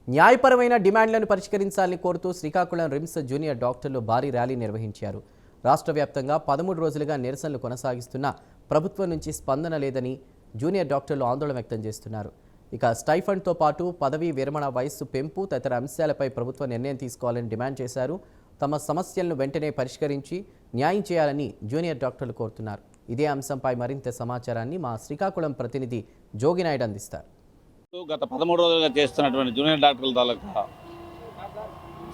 న్యాయపరమైన డిమాండ్లను పరిష్కరించాలని కోరుతూ శ్రీకాకుళం రిమ్స్ జూనియర్ డాక్టర్లు భారీ ర్యాలీ నిర్వహించారు. రాష్ట్ర వ్యాప్తంగా 13 రోజులుగా నిరసనలు కొనసాగిస్తున్న ప్రభుత్వం నుంచి స్పందన లేదని జూనియర్ డాక్టర్లు ఆందోళన వ్యక్తం చేస్తున్నారు. ఇక స్టైఫండ్తో పాటు పదవీ విరమణ వయస్సు పెంపు తదితర అంశాలపై ప్రభుత్వం నిర్ణయం తీసుకోవాలని డిమాండ్ చేశారు. తమ సమస్యలను వెంటనే పరిష్కరించి న్యాయం చేయాలని జూనియర్ డాక్టర్లు కోరుతున్నారు. ఇదే అంశంపై మరింత సమాచారాన్ని మా శ్రీకాకుళం ప్రతినిధి జోగినాయుడు అందిస్తారు. గత 13 రోజులుగా చేస్తున్నటువంటి జూనియర్ డాక్టర్ల తాలూకా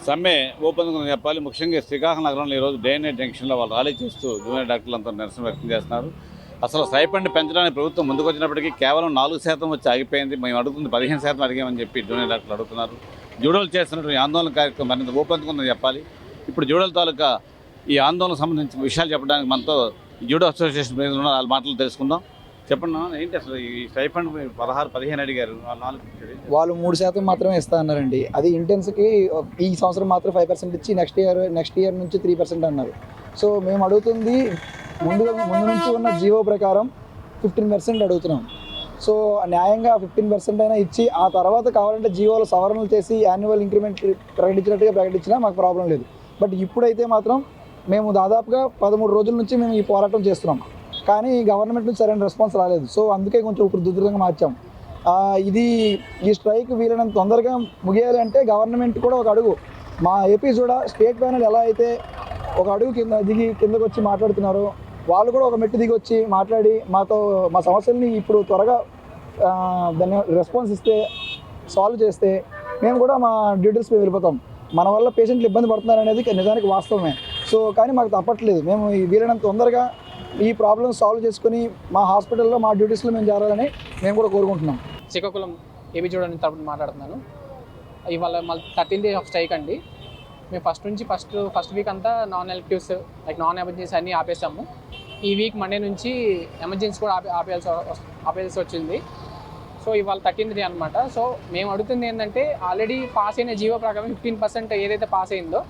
సమ్మె ఓపెన్ చెప్పాలి. ముఖ్యంగా శ్రీకాకుళం నగరంలో ఈరోజు డే అండ్ నైట్ జంక్షన్లో వాళ్ళు ర్యాలీ చేస్తూ జూనియర్ డాక్టర్లంతా నిరసన వ్యక్తం చేస్తున్నారు. అసలు స్టైఫండ్ పెంచడానికి ప్రభుత్వం ముందుకు వచ్చినప్పటికీ కేవలం 4% వచ్చి ఆగిపోయింది. మేము అడుగుతుంది 15% అడిగామని చెప్పి జూనియర్ డాక్టర్లు అడుగుతున్నారు. జూడోలు చేస్తున్నటువంటి ఆందోళన కార్యక్రమం మరింత ఊపందుకుందని చెప్పాలి. ఇప్పుడు జూడోల తాలూకా ఈ ఆందోళనకు సంబంధించిన విషయాలు చెప్పడానికి మనతో జూడో అసోసియేషన్ ప్రెసిడెంట్ ఉన్నారు. వాళ్ళ మాటలు తెలుసుకుందాం. చెప్పండి, ఏంటి అసలు ఈ స్టైఫండ్ 16-15 అడిగారు, వాళ్ళు 3% మాత్రమే ఇస్తా అన్నారండి. అది ఇంటెన్స్కి ఈ సంవత్సరం మాత్రం 5% ఇచ్చి నెక్స్ట్ ఇయర్ నుంచి 3% అన్నారు. సో మేము అడుగుతుంది ముందు నుంచి ఉన్న జీవో ప్రకారం 15% అడుగుతున్నాం. సో న్యాయంగా 15% అయినా ఇచ్చి ఆ తర్వాత కావాలంటే జీవోలో సవరణలు చేసి యాన్యువల్ ఇంక్రిమెంట్ ప్రకటించినా మాకు ప్రాబ్లం లేదు. బట్ ఇప్పుడైతే మాత్రం మేము దాదాపుగా 13 రోజుల నుంచి మేము ఈ పోరాటం చేస్తున్నాం. కానీ గవర్నమెంట్ నుంచి సరైన రెస్పాన్స్ రాలేదు. సో అందుకే కొంచెం ఉధృతంగా మార్చాం. ఈ స్ట్రైక్ వీలైనంత తొందరగా ముగియాలి అంటే గవర్నమెంట్ కూడా ఒక అడుగు, మా ఏపీ కూడా స్టేట్ ప్యానెల్ ఎలా అయితే ఒక అడుగు కిందకు వచ్చి మాట్లాడుతున్నారో వాళ్ళు కూడా ఒక మెట్టు దిగి వచ్చి మాట్లాడి మా సమస్యల్ని ఇప్పుడు త్వరగా దాన్ని రెస్పాన్స్ ఇస్తే సాల్వ్ చేస్తే మేము కూడా మా డ్యూటీస్పై వెళ్ళిపోతాం. మన వల్ల పేషెంట్లు ఇబ్బంది పడుతున్నారు అనేది నిజానికి వాస్తవమే. సో కానీ మాకు తప్పట్లేదు. మేము వీలైనంత తొందరగా ఈ ప్రాబ్లమ్ సాల్వ్ చేసుకుని మా హాస్పిటల్లో మా డ్యూటీస్లో మేము చేరాలని మేము కూడా కోరుకుంటున్నాం. శ్రీకాకుళం ఏబీ చూడని తరపున మాట్లాడుతున్నాను. ఇవాళ మళ్ళీ 13th డే ఆఫ్ స్ట్రైక్ అండి. మేము ఫస్ట్ వీక్ అంతా non electives like non emergency అన్నీ ఆపేసాము. ఈ వీక్ మండే నుంచి ఎమర్జెన్సీ కూడా ఆపేయాల్సి వచ్చింది. సో ఇవాళ 13th డే అనమాట. సో మేము అడుగుతుంది ఏంటంటే ఆల్రెడీ పాస్ అయిన జీవో ప్రకారం 15% ఏదైతే పాస్ అయిందో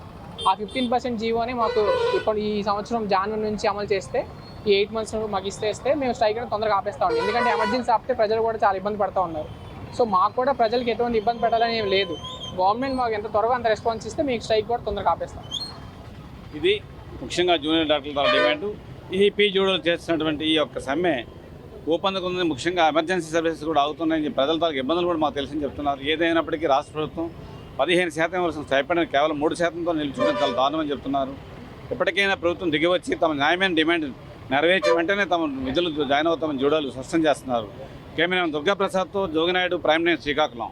ఆ 15% జీవోని మాకు ఇప్పుడు ఈ సంవత్సరం జనవరి నుంచి అమలు చేస్తే ఈ 8 months మాకు ఇస్తే మేము స్ట్రైక్ అనేది తొందరగా ఆపేస్తామండి. ఎందుకంటే ఎమర్జెన్సీ ఆపితే ప్రజలు కూడా చాలా ఇబ్బంది పడుతూ ఉన్నారు. సో మాకు కూడా ప్రజలకు ఎటువంటి ఇబ్బంది పెట్టాలని ఏం లేదు. గవర్నమెంట్ మాకు ఎంత త్వరగా అంత రెస్పాన్స్ ఇస్తే మీకు స్ట్రైక్ కూడా తొందరగా ఆపేస్తాం. ఇది ముఖ్యంగా జూనియర్ డాక్టర్ల డిమాండ్. ఈ జూడోలు చేస్తున్నటువంటి ఈ యొక్క సమ్మె ఊపందుకుంది. ముఖ్యంగా ఎమర్జెన్సీ సర్వీసెస్ కూడా అవుతున్నాయని ప్రజల తాలూకు ఇబ్బందులు కూడా మాకు తెలిసింది చెప్తున్నారు. ఏదైనప్పటికీ రాష్ట్ర ప్రభుత్వం 15% ఇవ్వాల్సిన స్టైఫండ్ కేవలం 3%తో నిలుచుకుని చాలా దారుణమని చెప్తున్నారు. ఎప్పటికైనా ప్రభుత్వం దిగివచ్చి తమ న్యాయమైన డిమాండ్ నెరవేర్చి వెంటనే తమ విధులు జాయిన్ అవుతామని జూడాలు స్పష్టం చేస్తున్నారు. కెమెరామెన్ దుర్గాప్రసాద్తో జోగినాయుడు, ప్రైమ్ నైన్, శ్రీకాకుళం.